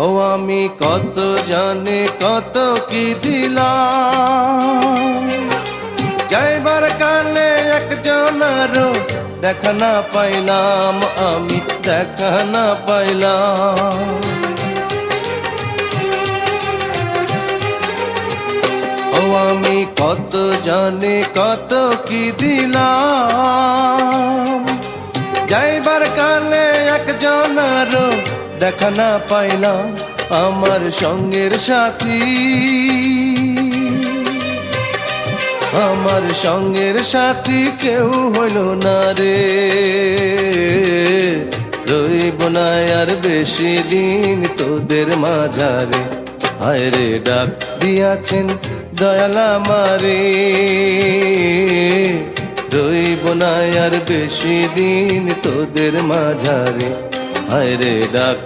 ও আমি কত জানি কত কি দিলাম, যাইবার কালে একজনেরও দেখা না পাইলাম, আমি দেখা না পাইলাম। ও আমি কত জানি কত কি দিলাম, যাইবার কালে একজনেরও দেখা না পাইলাম। আমার সঙ্গের সাথী, আমার সঙ্গের সাথী কেউ হইল না রে, রইব না আর বেশি দিন তোদের মাঝারে। হায় রে ডাক দিয়াছেন দয়াল আমারে, রইব না আর বেশি দিন তোদের মাঝারে। হায় রে ডাক